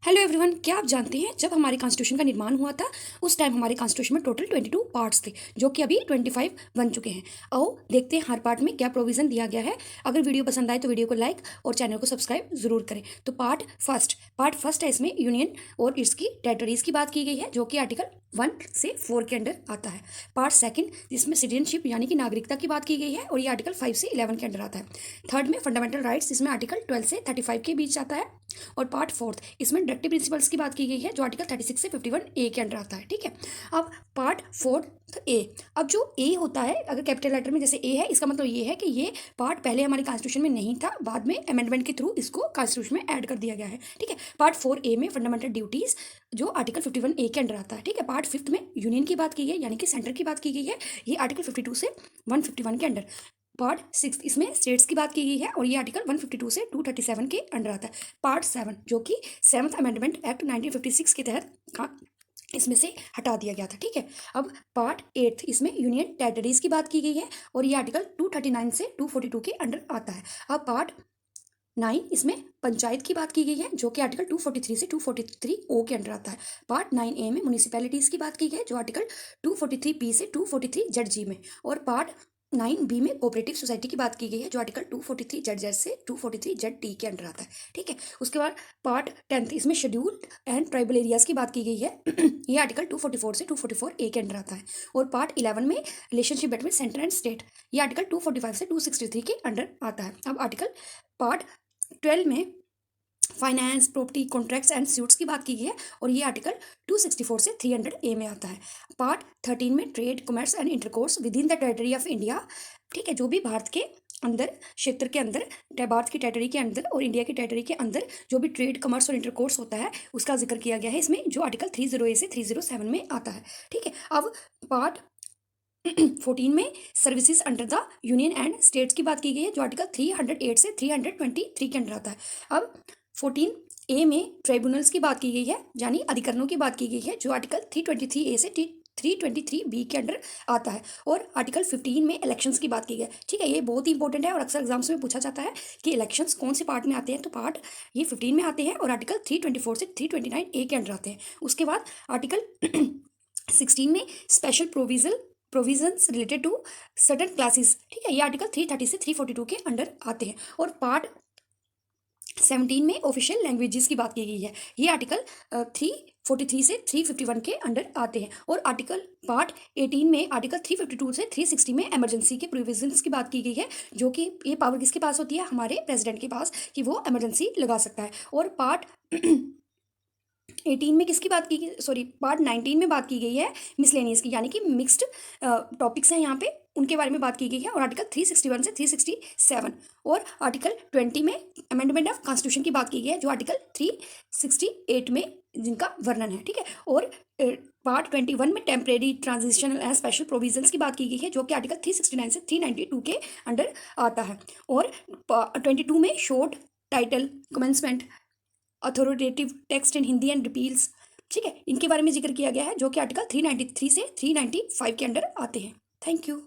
Hello everyone, क्या आप जानते हैं जब हमारे कॉन्स्टिट्यूशन का निर्माण हुआ था उस टाइम हमारे कॉन्स्टिट्यूशन में टोटल 22 पार्ट्स थे जो कि अभी 25 बन चुके हैं। आओ देखते हैं हर पार्ट में क्या प्रोविज़न दिया गया है। अगर वीडियो पसंद आए तो वीडियो को लाइक और चैनल को सब्सक्राइब जरूर करें। तो पार्ट फर्स्ट है, इसमें यूनियन और इसकी टेरिटरीज की बात की गई है जो कि आर्टिकल 1 से 4 के अंडर आता है। पार्ट सेकंड जिसमें सिटीजनशिप यानी कि नागरिकता की बात की गई है और ये आर्टिकल 5 से 11 के अंडर आता है। थर्ड में फंडामेंटल राइट्स, इसमें आर्टिकल 12 से 35 के बीच आता है। और पार्ट फोर्थ इसमें डायरेक्टिव प्रिंसिपल्स की बात की गई है जो आर्टिकल 36 से 51 ए के अंडर आता है। ठीक है, अब पार्ट फोर्थ ए। अब जो ए होता है, अगर कैपिटल लेटर में जैसे ए है, इसका मतलब ये है कि ये पार्ट पहले हमारे कॉन्स्टिट्यूशन में नहीं था, बाद में अमेंडमेंट के थ्रू इसको कॉन्स्टिट्यूशन में ऐड कर दिया गया है। ठीक है, पार्ट 4 ए में फंडामेंटल ड्यूटीज जो आर्टिकल 51 ए के अंडर आता है। ठीक है, पार्ट फिफ्थ में यूनियन की बात की गई यानी कि सेंटर की बात की गई है, ये आर्टिकल 52 से 151 के अंडर। पार्ट सिक्स इसमें स्टेट्स की बात की गई है और ये आर्टिकल 152 से 237 के अंडर आता है। पार्ट 7 जो कि 7th अमेंडमेंट एक्ट 1956 के तहत इसमें से हटा दिया गया था। ठीक है, अब पार्ट 8 इसमें यूनियन टेरिटरीज की बात की गई है और ये आर्टिकल 239 से 242 के अंडर आता है। अब पार्ट 9 इसमें पंचायत की बात की गई है जो कि आर्टिकल 243 से 243 ओ के अंडर आता है। पार्ट 9 ए में म्यूनिसिपैलिटीज़ की बात की गई है जो आर्टिकल 243 बी से 243 जेड जी में। और पार्ट 9 बी में कोऑपरेटिव सोसाइटी की बात की गई है जो आर्टिकल 243 जेड जेड से 243 जेड टी के अंडर आता है। ठीक है, उसके बाद पार्ट 10 इसमें शेड्यूल्ड एंड ट्राइबल एरियाज़ की बात की गई है ये आर्टिकल 244 से 244 ए के अंडर आता है। और पार्ट 11 में relationship between centre and state, ये आर्टिकल 245 से 263 के अंडर आता है। अब आर्टिकल पार्ट 12 में finance, property, contracts and suits की बात की गई है और ये आर्टिकल 264 से 300 ए में आता है। पार्ट 13 में trade, commerce and intercourse with in the territory of India. ठीक है, जो भी भारत के अंदर, क्षेत्र के अंदर, भारत की टेरिटरी के अंदर और इंडिया की टेरिटरी के अंदर जो भी ट्रेड, कॉमर्स और इंटरकोर्स होता है उसका जिक्र किया गया है इसमें, जो आर्टिकल 30A से 307 में आता है। ठीक है, अब पार्ट 14 में services under the union and states की बात की गई है जो आर्टिकल 308 से 323 के अंडर आता है। अब 14 ए में ट्राइब्यूनल्स की बात की गई है यानी अधिकरणों की बात की गई है जो आर्टिकल 323 ए से 323 बी के अंडर आता है। और आर्टिकल 15 में इलेक्शंस की बात की गई है। ठीक है, ये बहुत ही इंपॉर्टेंट है और अक्सर एग्जाम्स में पूछा जाता है कि इलेक्शंस कौन से पार्ट में आते हैं, तो पार्ट ये 15 में आते हैं और आर्टिकल 324 से 329 ए के अंडर आते हैं। उसके बाद आर्टिकल 16 में special provisions related to certain classes. ठीक है, ये आर्टिकल 330 से 342 के अंडर आते हैं। और पार्ट 17 में ऑफिशियल लैंग्वेजेस की बात की गई है, ये आर्टिकल 343 से 351 के अंडर आते हैं। और आर्टिकल पार्ट 18 में आर्टिकल 352 से 360 में इमरजेंसी के प्रोविजंस की बात की गई है, जो कि ये पावर किसके पास होती है, हमारे प्रेसिडेंट के पास, कि वो इमरजेंसी लगा सकता है। और पार्ट 18 में किसकी बात की गई, सॉरी पार्ट 19 में बात की गई है मिसलेनियस की, यानी कि मिक्स्ड टॉपिक्स हैं यहाँ पे, उनके बारे में बात की गई है। और आर्टिकल 361 से 367 और आर्टिकल 20 में अमेंडमेंट ऑफ कॉन्स्टिट्यूशन की बात की गई है जो आर्टिकल 368 में जिनका वर्णन है। ठीक है, और पार्ट 21 में temporary, transitional and special provisions की बात की गई है जो कि आर्टिकल 369 से 392 के अंडर आता है। और 22 में short title, commencement, authoritative text in Hindi and repeals, ठीक है, इनके बारे में जिक्र किया गया है जो कि आर्टिकल 393 से 395 के अंडर आते हैं। Thank you.